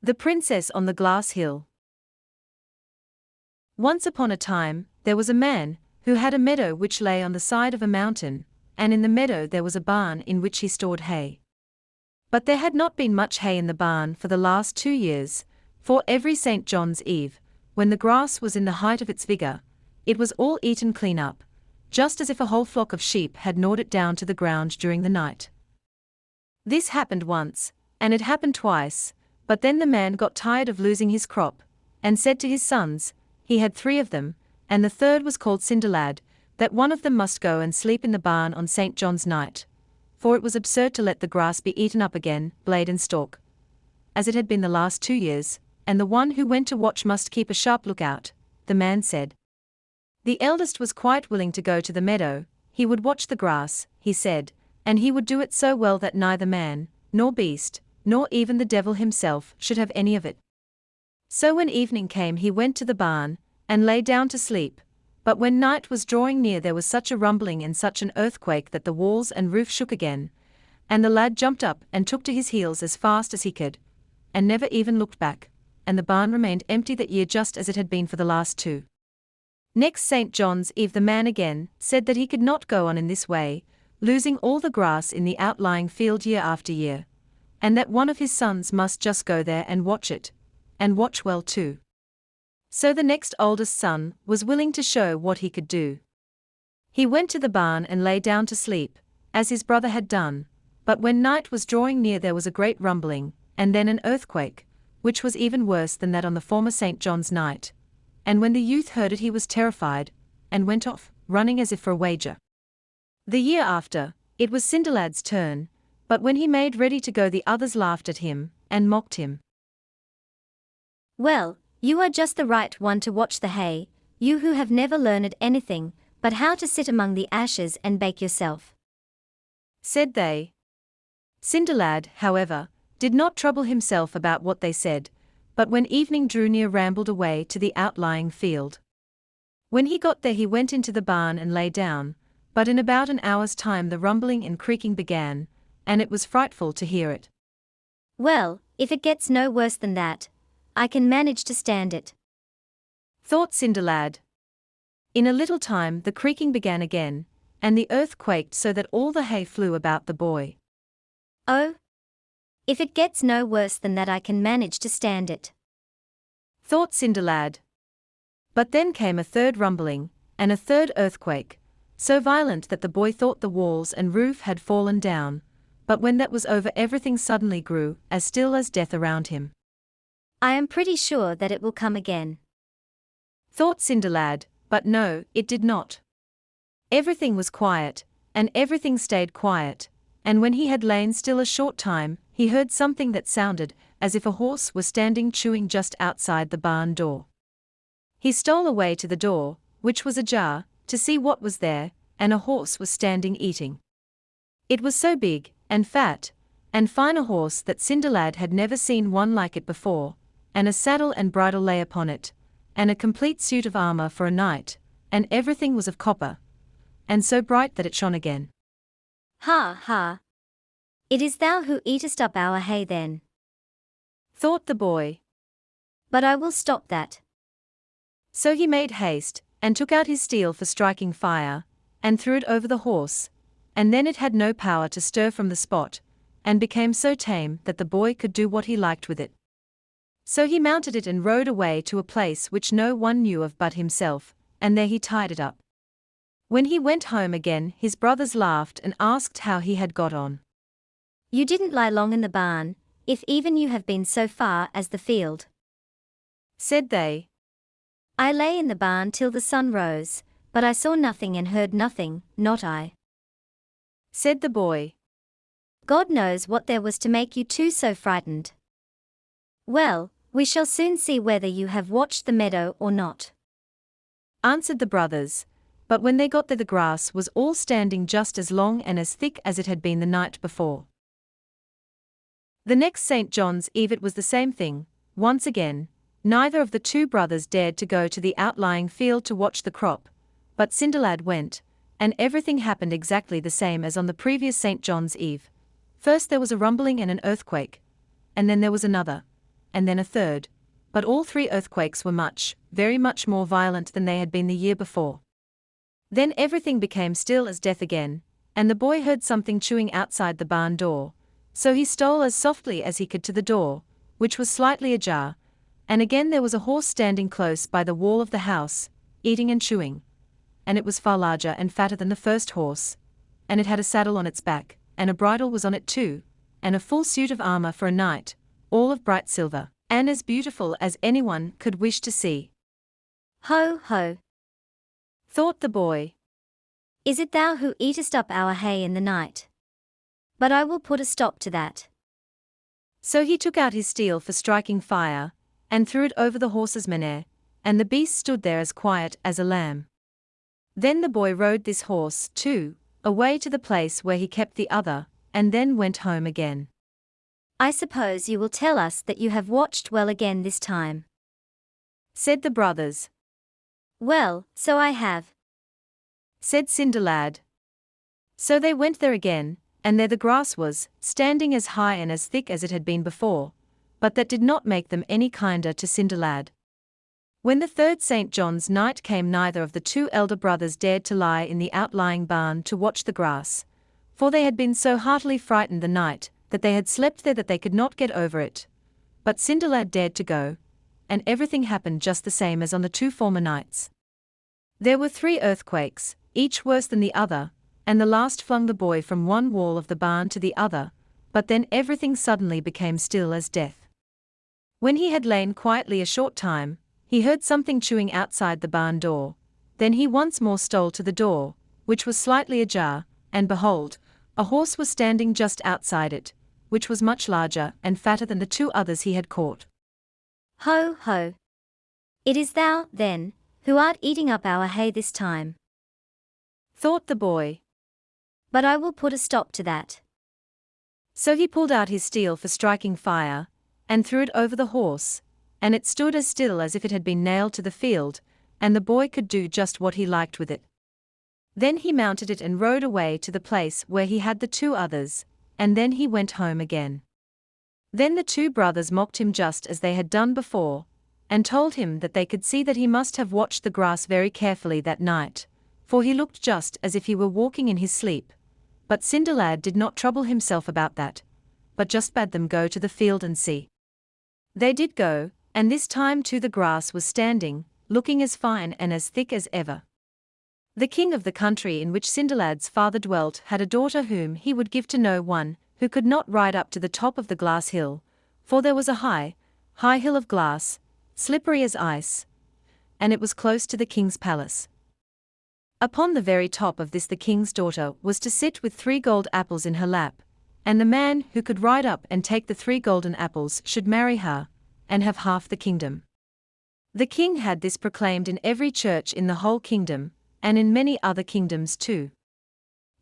The Princess on the Glass Hill. Once upon a time, there was a man who had a meadow which lay on the side of a mountain, and in the meadow there was a barn in which he stored hay. But there had not been much hay in the barn for the last 2 years, for every St. John's Eve, when the grass was in the height of its vigor, it was all eaten clean up, just as if a whole flock of sheep had gnawed it down to the ground during the night. This happened once, and it happened twice. But then the man got tired of losing his crop, and said to his sons, he had 3 of them, and the third was called Cinderlad, that one of them must go and sleep in the barn on St. John's night, for it was absurd to let the grass be eaten up again, blade and stalk, as it had been the last 2 years, and the one who went to watch must keep a sharp lookout, the man said. The eldest was quite willing to go to the meadow, he would watch the grass, he said, and he would do it so well that neither man, nor beast, nor even the devil himself should have any of it. So when evening came he went to the barn, and lay down to sleep, but when night was drawing near there was such a rumbling and such an earthquake that the walls and roof shook again, and the lad jumped up and took to his heels as fast as he could, and never even looked back, and the barn remained empty that year just as it had been for the last 2. Next St. John's Eve the man again said that he could not go on in this way, losing all the grass in the outlying field year after year, and that one of his sons must just go there and watch it, and watch well too. So the next oldest son was willing to show what he could do. He went to the barn and lay down to sleep, as his brother had done, but when night was drawing near there was a great rumbling, and then an earthquake, which was even worse than that on the former St. John's night, and when the youth heard it he was terrified, and went off, running as if for a wager. The year after, it was Cinderlad's turn, but when he made ready to go the others laughed at him, and mocked him. "Well, you are just the right one to watch the hay, you who have never learned anything, but how to sit among the ashes and bake yourself," said they. Cinderlad, however, did not trouble himself about what they said, but when evening drew near rambled away to the outlying field. When he got there he went into the barn and lay down, but in about an hour's time the rumbling and creaking began, and it was frightful to hear it. "Well, if it gets no worse than that, I can manage to stand it," thought Cinderlad. In a little time the creaking began again, and the earth quaked so that all the hay flew about the boy. "Oh, if it gets no worse than that I can manage to stand it," thought Cinderlad. But then came a third rumbling, and a third earthquake, so violent that the boy thought the walls and roof had fallen down, but when that was over everything suddenly grew as still as death around him. "I am pretty sure that it will come again," thought Cinderlad, but no, it did not. Everything was quiet, and everything stayed quiet, and when he had lain still a short time, he heard something that sounded as if a horse was standing chewing just outside the barn door. He stole away to the door, which was ajar, to see what was there, and a horse was standing eating. It was so big, and fat, and fine a horse that Cinderlad had never seen one like it before, and a saddle and bridle lay upon it, and a complete suit of armor for a knight, and everything was of copper, and so bright that it shone again. "Ha, ha! It is thou who eatest up our hay then," thought the boy. "But I will stop that." So he made haste, and took out his steel for striking fire, and threw it over the horse, and then it had no power to stir from the spot, and became so tame that the boy could do what he liked with it. So he mounted it and rode away to a place which no one knew of but himself, and there he tied it up. When he went home again his brothers laughed and asked how he had got on. "You didn't lie long in the barn, if even you have been so far as the field," said they. "I lay in the barn till the sun rose, but I saw nothing and heard nothing, not I," said the boy. "God knows what there was to make you two so frightened." "Well, we shall soon see whether you have watched the meadow or not," answered the brothers, but when they got there the grass was all standing just as long and as thick as it had been the night before. The next St. John's Eve it was the same thing, once again. Neither of the 2 brothers dared to go to the outlying field to watch the crop, but Cinderlad went, and everything happened exactly the same as on the previous St. John's Eve. First there was a rumbling and an earthquake, and then there was another, and then a third, but all 3 earthquakes were much, very much more violent than they had been the year before. Then everything became still as death again, and the boy heard something chewing outside the barn door, so he stole as softly as he could to the door, which was slightly ajar, and again there was a horse standing close by the wall of the house, eating and chewing, and it was far larger and fatter than the first horse, and it had a saddle on its back, and a bridle was on it too, and a full suit of armor for a knight, all of bright silver, and as beautiful as anyone could wish to see. Ho, ho! Thought the boy. Is it thou who eatest up our hay in the night? But I will put a stop to that. So he took out his steel for striking fire, and threw it over the horse's menere, and the beast stood there as quiet as a lamb. Then the boy rode this horse, too, away to the place where he kept the other, and then went home again. I suppose you will tell us that you have watched well again this time, said the brothers. Well, so I have, said Cinderlad. So they went there again, and there the grass was, standing as high and as thick as it had been before, but that did not make them any kinder to Cinderlad. When the 3rd St. John's night came, neither of the 2 elder brothers dared to lie in the outlying barn to watch the grass, for they had been so heartily frightened the night that they had slept there that they could not get over it. But Cinderlad dared to go, and everything happened just the same as on the 2 former nights. There were 3 earthquakes, each worse than the other, and the last flung the boy from one wall of the barn to the other, but then everything suddenly became still as death. When he had lain quietly a short time, he heard something chewing outside the barn door. Then he once more stole to the door, which was slightly ajar, and behold, a horse was standing just outside it, which was much larger and fatter than the 2 others he had caught. Ho, ho! It is thou, then, who art eating up our hay this time, thought the boy. But I will put a stop to that. So he pulled out his steel for striking fire, and threw it over the horse, and it stood as still as if it had been nailed to the field, and the boy could do just what he liked with it. Then he mounted it and rode away to the place where he had the 2 others, and then he went home again. Then the 2 brothers mocked him just as they had done before, and told him that they could see that he must have watched the grass very carefully that night, for he looked just as if he were walking in his sleep. But Cinderlad did not trouble himself about that, but just bade them go to the field and see. They did go, and this time too the grass was standing, looking as fine and as thick as ever. The king of the country in which Cinderlad's father dwelt had a daughter whom he would give to no one who could not ride up to the top of the glass hill, for there was a high, high hill of glass, slippery as ice, and it was close to the king's palace. Upon the very top of this the king's daughter was to sit with 3 gold apples in her lap, and the man who could ride up and take the 3 golden apples should marry her, and have half the kingdom. The king had this proclaimed in every church in the whole kingdom, and in many other kingdoms too.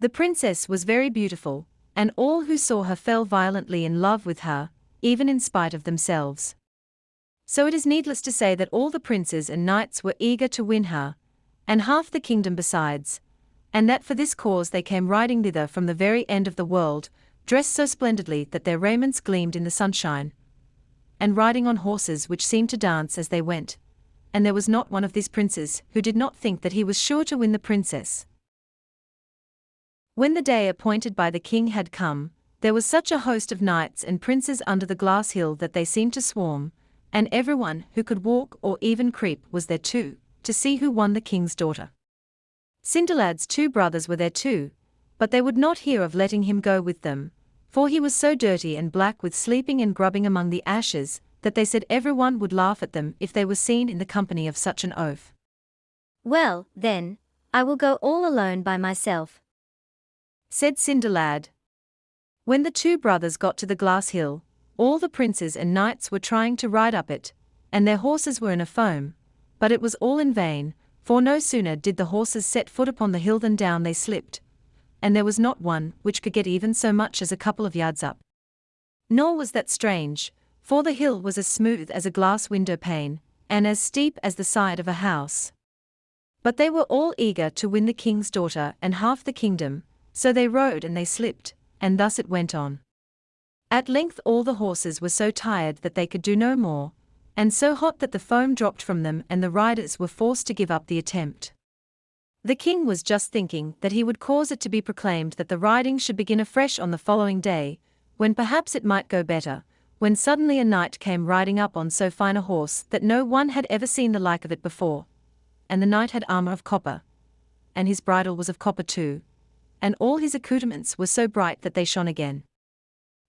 The princess was very beautiful, and all who saw her fell violently in love with her, even in spite of themselves. So it is needless to say that all the princes and knights were eager to win her, and half the kingdom besides, and that for this cause they came riding thither from the very end of the world, dressed so splendidly that their raiments gleamed in the sunshine, and riding on horses which seemed to dance as they went, and there was not one of these princes who did not think that he was sure to win the princess. When the day appointed by the king had come, there was such a host of knights and princes under the glass hill that they seemed to swarm, and everyone who could walk or even creep was there too, to see who won the king's daughter. Cinderlad's 2 brothers were there too, but they would not hear of letting him go with them, for he was so dirty and black with sleeping and grubbing among the ashes, that they said everyone would laugh at them if they were seen in the company of such an oaf. Well, then, I will go all alone by myself, said Cinderlad. When the 2 brothers got to the glass hill, all the princes and knights were trying to ride up it, and their horses were in a foam, but it was all in vain, for no sooner did the horses set foot upon the hill than down they slipped, and there was not one which could get even so much as a couple of yards up. Nor was that strange, for the hill was as smooth as a glass window pane, and as steep as the side of a house. But they were all eager to win the king's daughter and half the kingdom, so they rode and they slipped, and thus it went on. At length all the horses were so tired that they could do no more, and so hot that the foam dropped from them and the riders were forced to give up the attempt. The king was just thinking that he would cause it to be proclaimed that the riding should begin afresh on the following day, when perhaps it might go better, when suddenly a knight came riding up on so fine a horse that no one had ever seen the like of it before. And the knight had armor of copper, and his bridle was of copper too, and all his accoutrements were so bright that they shone again.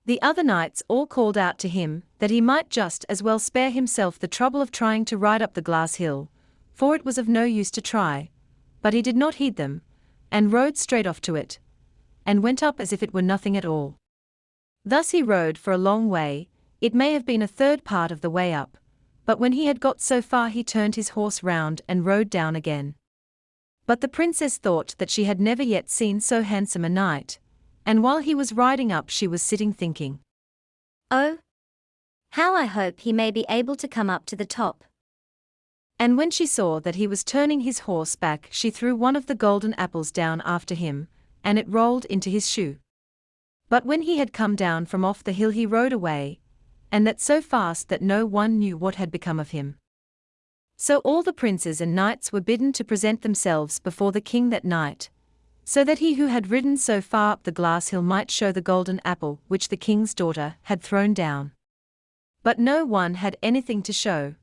The other knights all called out to him that he might just as well spare himself the trouble of trying to ride up the glass hill, for it was of no use to try, but he did not heed them, and rode straight off to it, and went up as if it were nothing at all. Thus he rode for a long way, it may have been a third part of the way up, but when he had got so far he turned his horse round and rode down again. But the princess thought that she had never yet seen so handsome a knight, and while he was riding up she was sitting thinking, "Oh, how I hope he may be able to come up to the top." And when she saw that he was turning his horse back she threw one of the golden apples down after him, and it rolled into his shoe. But when he had come down from off the hill he rode away, and that so fast that no one knew what had become of him. So all the princes and knights were bidden to present themselves before the king that night, so that he who had ridden so far up the glass hill might show the golden apple which the king's daughter had thrown down. But no one had anything to show.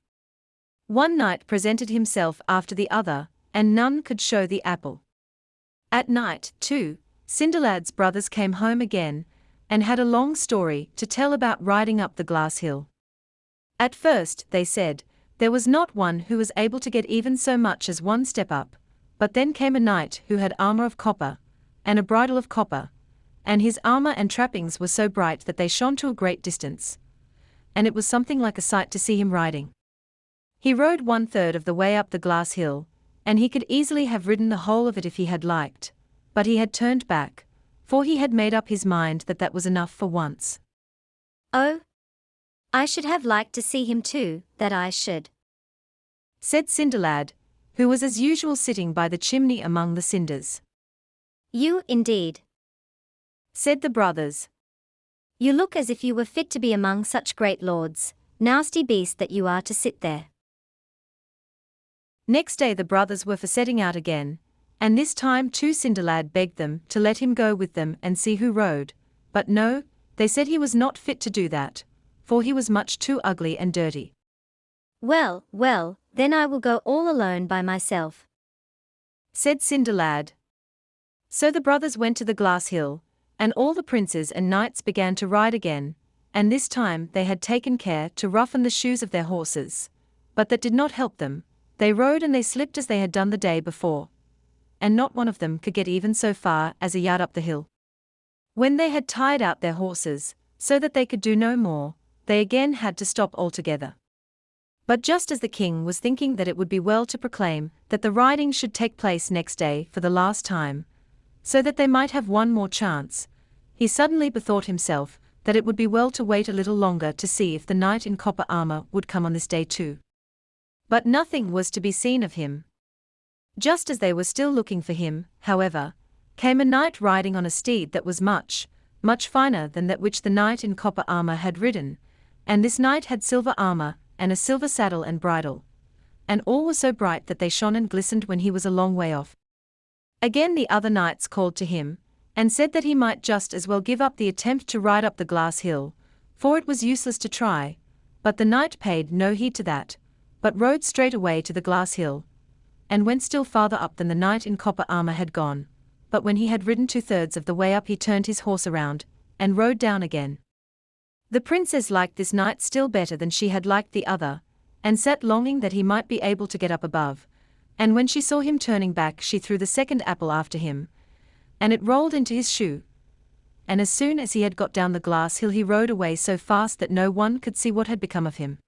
One knight presented himself after the other, and none could show the apple. At night, too, Cinderlad's brothers came home again, and had a long story to tell about riding up the glass hill. At first, they said, there was not one who was able to get even so much as one step up, but then came a knight who had armor of copper, and a bridle of copper, and his armor and trappings were so bright that they shone to a great distance, and it was something like a sight to see him riding. He rode 1/3 of the way up the glass hill, and he could easily have ridden the whole of it if he had liked, but he had turned back, for he had made up his mind that that was enough for once. "Oh, I should have liked to see him too, that I should," said Cinderlad, who was as usual sitting by the chimney among the cinders. "You, indeed," said the brothers. "You look as if you were fit to be among such great lords, nasty beast that you are to sit there." Next day the brothers were for setting out again, and this time too Cinderlad begged them to let him go with them and see who rode, but no, they said he was not fit to do that, for he was much too ugly and dirty. "Well, well, then I will go all alone by myself," said Cinderlad. So the brothers went to the glass hill, and all the princes and knights began to ride again, and this time they had taken care to roughen the shoes of their horses, but that did not help them. They rode and they slipped as they had done the day before, and not one of them could get even so far as a yard up the hill. When they had tired out their horses, so that they could do no more, they again had to stop altogether. But just as the king was thinking that it would be well to proclaim that the riding should take place next day for the last time, so that they might have one more chance, he suddenly bethought himself that it would be well to wait a little longer to see if the knight in copper armor would come on this day too. But nothing was to be seen of him. Just as they were still looking for him, however, came a knight riding on a steed that was much, much finer than that which the knight in copper armor had ridden, and this knight had silver armor, and a silver saddle and bridle, and all were so bright that they shone and glistened when he was a long way off. Again the other knights called to him, and said that he might just as well give up the attempt to ride up the glass hill, for it was useless to try, but the knight paid no heed to that, but rode straight away to the glass hill, and went still farther up than the knight in copper armor had gone, but when he had ridden 2/3 of the way up he turned his horse around, and rode down again. The princess liked this knight still better than she had liked the other, and sat longing that he might be able to get up above, and when she saw him turning back she threw the second apple after him, and it rolled into his shoe. And as soon as he had got down the glass hill he rode away so fast that no one could see what had become of him.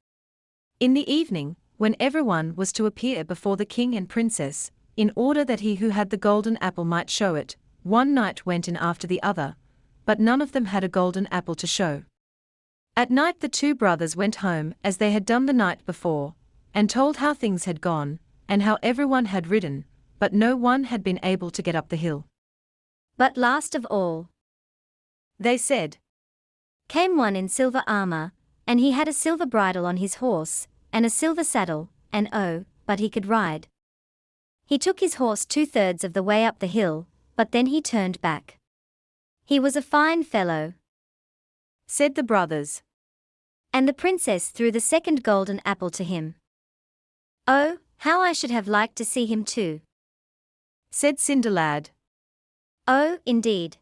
In the evening, when everyone was to appear before the king and princess, in order that he who had the golden apple might show it, one knight went in after the other, but none of them had a golden apple to show. At night the two brothers went home as they had done the night before, and told how things had gone, and how everyone had ridden, but no one had been able to get up the hill. "But last of all," they said, came one in silver armor, and he had a silver bridle on his horse, and a silver saddle, and oh, but he could ride. He took his horse 2/3 of the way up the hill, but then he turned back. He was a fine fellow, said the brothers. And the princess threw the second golden apple to him. Oh, how I should have liked to see him too, said Cinderlad. Oh, indeed.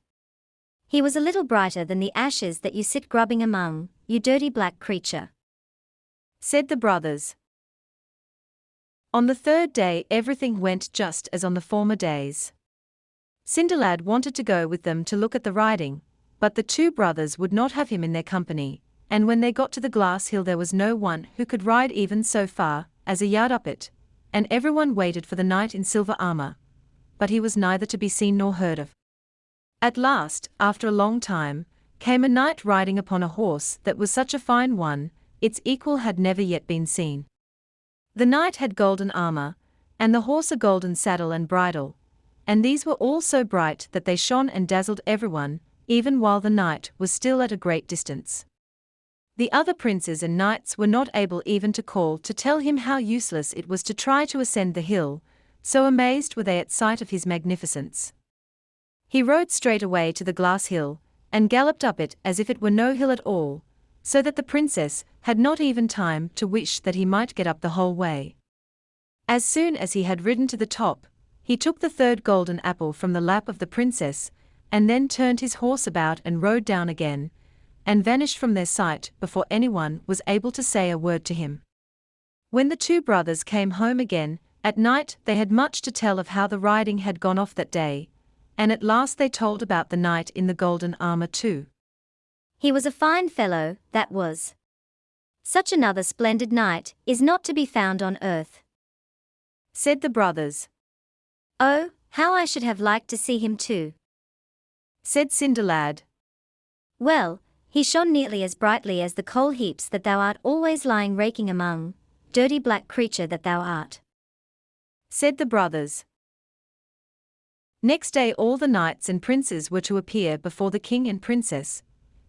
He was a little brighter than the ashes that you sit grubbing among, you dirty black creature, said the brothers. On the third day everything went just as on the former days. Cinderlad wanted to go with them to look at the riding, but the two brothers would not have him in their company, and when they got to the glass hill there was no one who could ride even so far as a yard up it, and everyone waited for the knight in silver armor, but he was neither to be seen nor heard of. At last, after a long time, came a knight riding upon a horse that was such a fine one, its equal had never yet been seen. The knight had golden armor, and the horse a golden saddle and bridle, and these were all so bright that they shone and dazzled everyone, even while the knight was still at a great distance. The other princes and knights were not able even to call to tell him how useless it was to try to ascend the hill, so amazed were they at sight of his magnificence. He rode straight away to the glass hill, and galloped up it as if it were no hill at all, so that the princess had not even time to wish that he might get up the whole way. As soon as he had ridden to the top, he took the third golden apple from the lap of the princess, and then turned his horse about and rode down again, and vanished from their sight before anyone was able to say a word to him. When the two brothers came home again, at night they had much to tell of how the riding had gone off that day, and at last they told about the knight in the golden armor too. He was a fine fellow, that was. Such another splendid knight is not to be found on earth, said the brothers. Oh, how I should have liked to see him too, said Cinderlad. Well, he shone nearly as brightly as the coal heaps that thou art always lying raking among, dirty black creature that thou art, said the brothers. Next day all the knights and princes were to appear before the king and princess.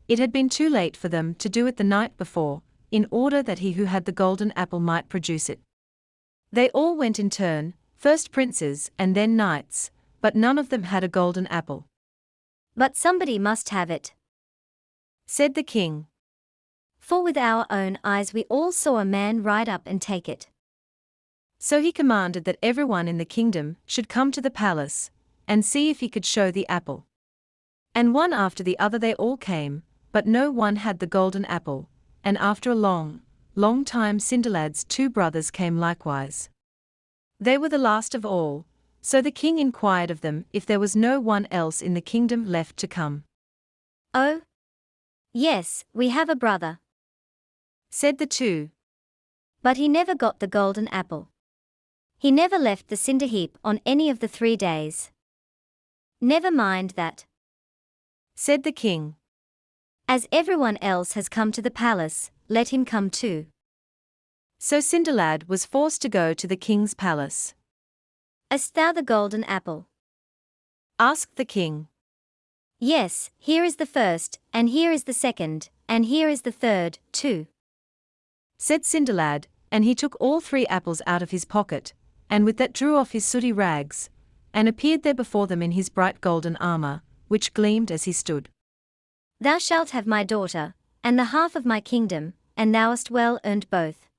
It had been too late for them to do it the night before, in order that he who had the golden apple might produce it. They all went in turn, first princes and then knights, but none of them had a golden apple. But somebody must have it, said the king. For with our own eyes we all saw a man ride up and take it. So he commanded that everyone in the kingdom should come to the palace, and see if he could show the apple. And one after the other they all came, but no one had the golden apple, and after a long, long time Cinderlad's two brothers came likewise. They were the last of all, so the king inquired of them if there was no one else in the kingdom left to come. Oh, yes, we have a brother, said the two. But he never got the golden apple. He never left the cinder heap on any of the 3 days. Never mind that, said the king. As everyone else has come to the palace, let him come too. So Cinderlad was forced to go to the king's palace. Hast thou the golden apple? asked the king. Yes, here is the first, and here is the second, and here is the third, too, said Cinderlad, and he took all 3 apples out of his pocket, and with that drew off his sooty rags, and appeared there before them in his bright golden armor, which gleamed as he stood. Thou shalt have my daughter, and the half of my kingdom, and thou hast well earned both,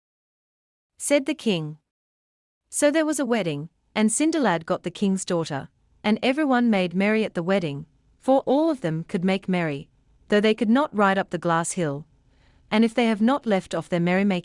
said the king. So there was a wedding, and Cinderlad got the king's daughter, and everyone made merry at the wedding, for all of them could make merry, though they could not ride up the glass hill, and if they have not left off their merrymaking